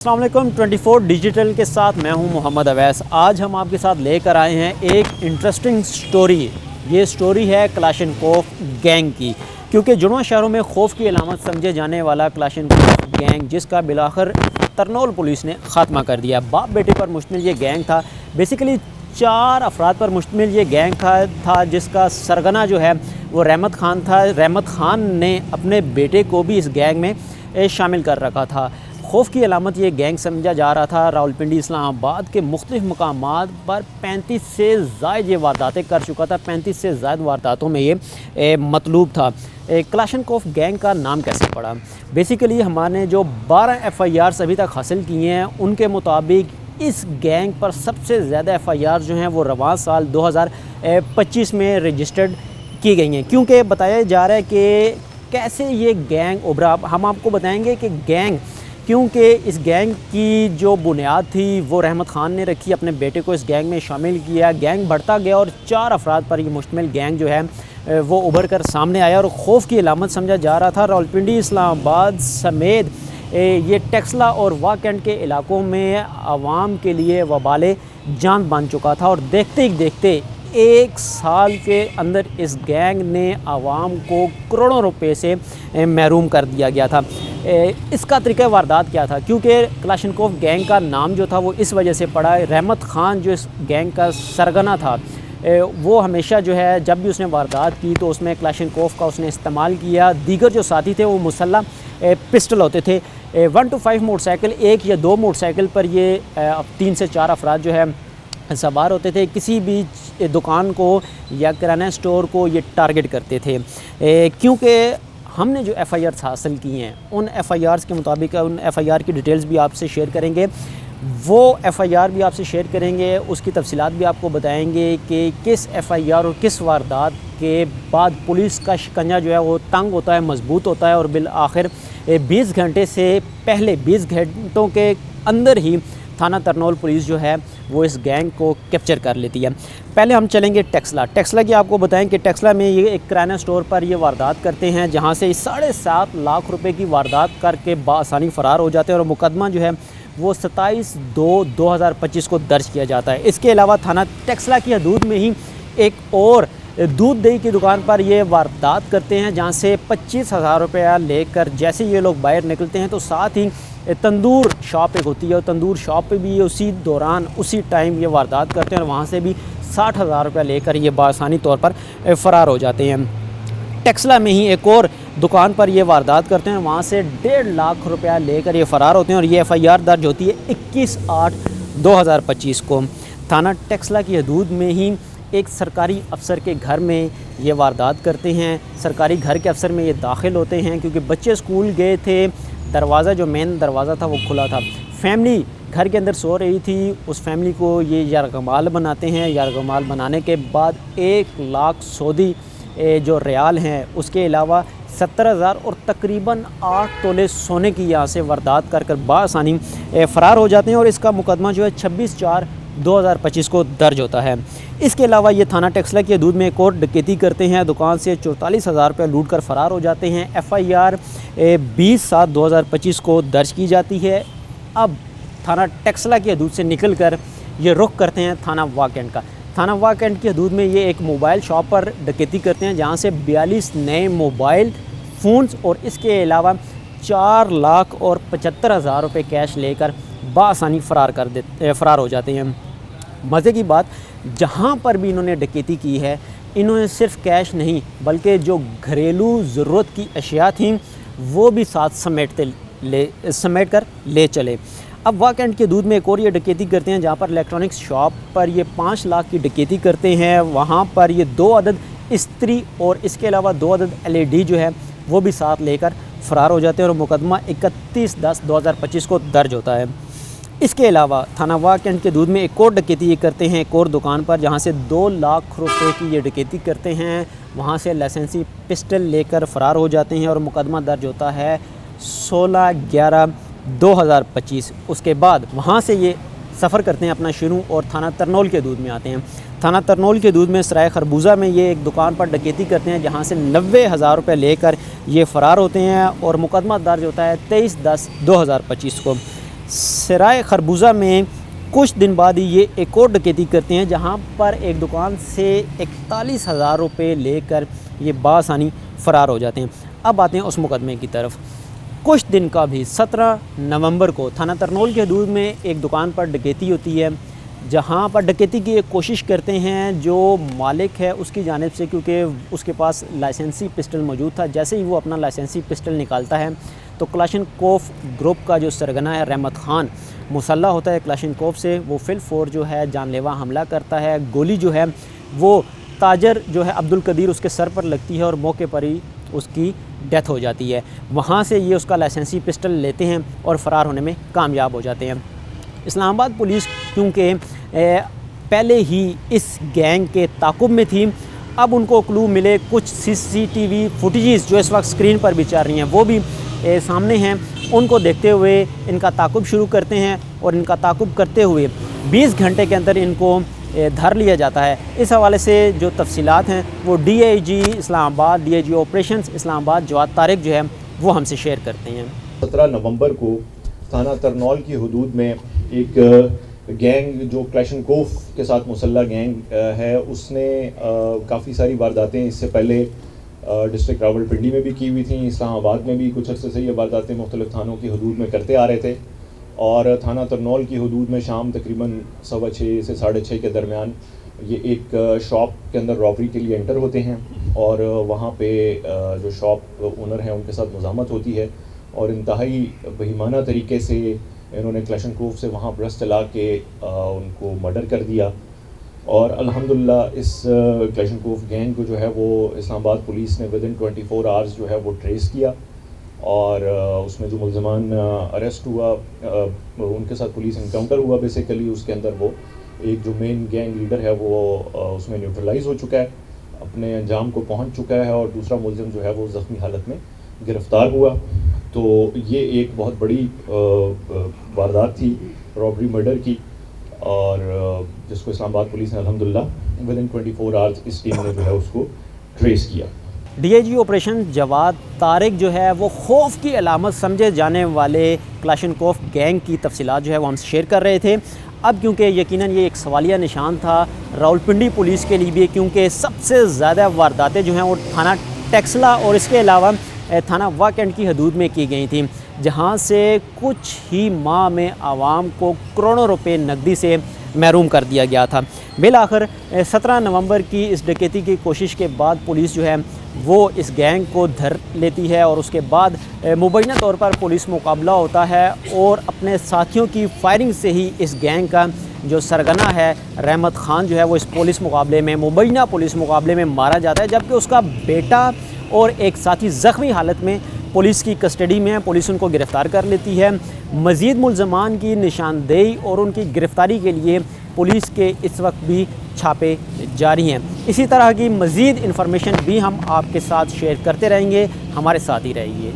अस्सलाम वालेकुम 24 डिजिटल के साथ मैं हूं मोहम्मद अवैस। आज हम आपके साथ लेकर आए हैं एक इंटरेस्टिंग स्टोरी। ये स्टोरी है क्लाशनकोफ गैंग की, क्योंकि जुड़वा शहरों में खौफ की अलामत समझे जाने वाला क्लाशनकोफ गैंग, जिसका बिलाखिर तरनोल पुलिस ने ख़ात्मा कर दिया। बाप बेटे पर मुश्तमिल ये गैंग था। बेसिकली 4 अफराद पर मुश्तमिल ये गैंग था जिसका सरगना जो है वो रहमत ख़ान था। रहमत ख़ान ने अपने बेटे को भी इस गैंग में शामिल कर रखा था। खौफ की अलामत ये गैंग समझा जा रहा था। रावलपिंडी इस्लामाबाद के मुख्तलिफ़ मकामात पर 35 से ज़ायद ये वारदातें कर चुका था। 35 से ज़ायद वारदातों में ये मतलूब था। क्लाशनकोफ गैंग का नाम कैसे पड़ा? बेसिकली हमारे जो 12 FIRs अभी तक हासिल किए हैं, उनके मुताबिक इस गैंग पर सबसे ज़्यादा FIR जो हैं वो रवां साल 2025 में रजिस्टर्ड की गई हैं। क्योंकि बताया जा रहा है कि कैसे ये गैंग उभरा। हम आपको बताएंगे कि गैंग, क्योंकि इस गैंग की जो बुनियाद थी वो रहमत ख़ान ने रखी, अपने बेटे को इस गैंग में शामिल किया। गैंग बढ़ता गया और 4 अफराद पर ये मुश्तमिल गैंग जो है वो उभर कर सामने आया और खौफ की अलामत समझा जा रहा था। रावलपिंडी इस्लामाबाद समेत ये टेक्सला और वाकंड के इलाकों में आवाम के लिए वबाले जान बन चुका था। और देखते ही देखते 1 साल के अंदर इस गैंग ने आवाम को करोड़ों रुपए से महरूम कर दिया गया था। इसका तरीक़ा वारदात क्या था? क्योंकि क्लाशनकोफ गैंग का नाम जो था वो इस वजह से पड़ा। रहमत ख़ान जो इस गैंग का सरगना था, वो हमेशा जो है जब भी उसने वारदात की तो उसमें क्लाशनकोफ का उसने इस्तेमाल किया। दीगर जो साथी थे वो मुसल्ला पिस्टल होते थे। 1 to 5 मोटरसाइकिल, 1 या 2 मोटरसाइकिल पर ये 3 से 4 अफराद जो है सवार होते थे। किसी भी दुकान को या किराना स्टोर को ये टारगेट करते थे। क्योंकि हमने जो FIRs हासिल किए हैं, उन FIRs के मुताबिक उन FIR की डिटेल्स भी आपसे शेयर करेंगे। वो FIR भी आपसे शेयर करेंगे, उसकी तफसीलात भी आपको बताएंगे कि किस FIR और किस वारदात के बाद पुलिस का शिकंजा जो है वो तंग होता है, मजबूत होता है और बिल आखिर 20 घंटे से पहले 20 घंटों के अंदर ही थाना तरनोल पुलिस जो है वो इस गैंग को कैप्चर कर लेती है। पहले हम चलेंगे टेक्सला की। आपको बताएं कि टेक्सला में ये एक किराना स्टोर पर ये वारदात करते हैं, जहां से 7.5 लाख रुपए की वारदात करके बासानी फ़रार हो जाते हैं और मुकदमा जो है वो 27/2/2025 को दर्ज किया जाता है। इसके अलावा थाना टेक्सला की हदूद में ही एक और दूध दही की दुकान पर ये वारदात करते हैं, जहाँ से 25,000 रुपया लेकर जैसे ये लोग बाहर निकलते हैं तो साथ ही तंदूर शॉप एक होती है और तंदूर शॉप पे भी उसी दौरान उसी टाइम ये वारदात करते हैं और वहाँ से भी 60,000 रुपया लेकर ये बासानी तौर पर फ़रार हो जाते हैं। टेक्सला में ही एक और दुकान पर ये वारदात करते हैं, वहाँ से 1.5 लाख रुपया लेकर ये फ़रार होते हैं और ये FIR दर्ज होती है 21/8/2025 को। थाना टेक्सला की हदूद में ही एक सरकारी अफसर के घर में ये वारदात करते हैं। सरकारी घर के अफसर में ये दाखिल होते हैं क्योंकि बच्चे स्कूल गए थे। दरवाज़ा जो मेन दरवाज़ा था वो खुला था। फैमिली घर के अंदर सो रही थी। उस फैमिली को ये यरगमाल बनाते हैं। यरगमाल बनाने के बाद 1 लाख सऊदी जो रियाल हैं, उसके अलावा 70,000 और तकरीबन 8 तोले सोने की यहाँ से वारदात कर बासानी फ़रार हो जाते हैं और इसका मुकदमा जो है 26/4/2025 को दर्ज होता है। इसके अलावा ये थाना टेक्सला की हदूद में एक और डकैती करते हैं। दुकान से 44,000 रुपये लूट कर फ़रार हो जाते हैं। FIR 20/7/2025 को दर्ज की जाती है। अब थाना टेक्सला की हदूद से निकल कर ये रुख करते हैं थाना वाकंड का। थाना वाकंड की हदूद में ये एक मोबाइल शॉप पर डकैती करते हैं, जहाँ से 42 नए मोबाइल फ़ोन्स और इसके अलावा 4,75,000 रुपये कैश लेकर बासानी फ़रार हो जाते हैं। मज़े की बात, जहाँ पर भी इन्होंने डकैती की है, इन्होंने सिर्फ कैश नहीं बल्कि जो घरेलू ज़रूरत की अशिया थी वो भी साथ समेट कर ले चले। अब वाकंड के दूध में एक और ये डकैती करते हैं, जहाँ पर इलेक्ट्रॉनिक्स शॉप पर ये 5 लाख की डकैती करते हैं। वहाँ पर ये 2 अदद इस्त्री और इसके अलावा 2 अदद LED जो है वो भी साथ लेकर फ़रार हो जाते हैं और मुकदमा 31/10/2025 को दर्ज होता है। इसके अलावा थाना वाकंड के दूध में एक और डकैती ये करते हैं एक और दुकान पर, जहाँ से 2 लाख रुपए की ये डकैती करते हैं। वहाँ से लाइसेंसी पिस्टल लेकर फ़रार हो जाते हैं और मुकदमा दर्ज होता है 16/11/2025। उसके बाद वहाँ से ये सफ़र करते हैं अपना शुरू और थाना तरनोल के दूध में आते हैं। थाना तरनोल के दूध में सराय खरबूजा में ये एक दुकान पर डकैती करते हैं, जहाँ से 90,000 रुपये लेकर ये फ़रार होते हैं और मुकदमा दर्ज होता है 23/10/2025 को। सराय खरबूजा में कुछ दिन बाद ही ये एक और डकैती करते हैं, जहाँ पर एक दुकान से 41,000 रुपये लेकर ये बासानी फ़रार हो जाते हैं। अब आते हैं उस मुकदमे की तरफ। कुछ दिन का भी 17 नवंबर को थाना तरनोल की हदूद में एक दुकान पर डकैती होती है, जहाँ पर डकैती की एक कोशिश करते हैं जो मालिक है उसकी जानिब से, क्योंकि उसके पास लाइसेंसी पिस्टल मौजूद था। जैसे ही वो अपना लाइसेंसी पिस्टल निकालता है तो क्लाशनकोफ ग्रुप का जो सरगना है रहमत ख़ान मुसल्लह होता है क्लाशनकोफ से, वो फिलफोर जो है जानलेवा हमला करता है। गोली जो है वो ताजर जो है अब्दुल कदीर उसके सर पर लगती है और मौके पर ही उसकी डेथ हो जाती है। वहाँ से ये उसका लाइसेंसी पिस्टल लेते हैं और फ़रार होने में कामयाब हो जाते हैं। इस्लामाबाद पुलिस क्योंकि पहले ही इस गैंग के ताक़ुब में थी, अब उनको क्लू मिले, कुछ CCTV फुटेजेस जो इस वक्त स्क्रीन पर भी चल रही हैं वो भी सामने हैं, उनको देखते हुए इनका ताक़ुब शुरू करते हैं और इनका ताक़ुब करते हुए 20 घंटे के अंदर इनको धर लिया जाता है। इस हवाले से जो तफसीलात हैं वो DIG Islamabad, DIG operations Islamabad Jawad Tariq जो है वो हमसे शेयर करते हैं। 17 नवंबर को थाना तरनौल की हदूद में एक गैंग जो क्लाशनकोफ के साथ मुसल्ला गैंग है, उसने काफ़ी सारी वारदातें इससे पहले डिस्ट्रिक्ट रावलपिंडी में भी की हुई थी, इस्लामाबाद में भी कुछ अर्से से ये वारदातें मुख्तलिफ थानों की हदूद में करते आ रहे थे। और थाना तरनौल की हदूद में शाम तकरीबन 6:15 से 6:30 के दरमियान ये एक शॉप के अंदर रॉबरी के लिए एंटर होते हैं और वहाँ पे जो शॉप ओनर हैं उनके साथ मुज़ाहमत होती है और इंतहाई बेईमाना तरीके से इन्होंने क्लाशनकोफ से वहाँ ब्रश चला के उनको मर्डर कर दिया। और अल्हम्दुलिल्लाह इस क्लाशनकोफ गैंग को जो है वो इस्लामाबाद पुलिस ने विदिन 24 आवर्स जो है वो ट्रेस किया और उसमें जो मुल्ज़मान अरेस्ट हुआ उनके साथ पुलिस इनकाउंटर हुआ। बेसिकली उसके अंदर वो एक जो मेन गैंग लीडर है वो उसमें न्यूट्रलाइज हो चुका है, अपने अंजाम को पहुंच चुका है और दूसरा मुल्ज़िम जो है वो ज़ख्मी हालत में गिरफ़्तार हुआ। तो ये एक बहुत बड़ी वारदात थी रॉबरी मर्डर की और जिसको इस्लामाबाद पुलिस ने अल्हम्दुलिल्लाह विदिन 24 आवर्स इस टीम ने जो है उसको ट्रेस किया। DIG ऑपरेशन जवाद तारिक जो है वो खौफ की अलामत समझे जाने वाले क्लाशनकोफ गैंग की तफसीलात जो है वो हमसे शेयर कर रहे थे। अब क्योंकि यकीनन ये एक सवालिया निशान था रावलपिंडी पुलिस के लिए भी, क्योंकि सबसे ज़्यादा वारदातें जो हैं वो थाना टेक्सला और इसके अलावा थाना वाकंड की हदूद में की गई थी, जहाँ से कुछ ही माह में आवाम को करोड़ों रुपए नकदी से महरूम कर दिया गया था। बिलाखिर 17 नवंबर की इस डकैती की कोशिश के बाद पुलिस जो है वो इस गैंग को धर लेती है और उसके बाद मुबैना तौर पर पुलिस मुकाबला होता है और अपने साथियों की फायरिंग से ही इस गैंग का जो सरगना है रहमत ख़ान जो है वो इस पुलिस मुकाबले में, मुबैना पुलिस मुकाबले में मारा जाता है, जबकि उसका बेटा और एक साथी ज़ख्मी हालत में पुलिस की कस्टडी में है। पुलिस उनको गिरफ़्तार कर लेती है। मज़ीद मुल्ज़मान की निशानदेही और उनकी गिरफ़्तारी के लिए पुलिस के इस वक्त भी छापे जारी हैं। इसी तरह की मज़ीद इन्फॉर्मेशन भी हम आपके साथ शेयर करते रहेंगे, हमारे साथ ही रहिए।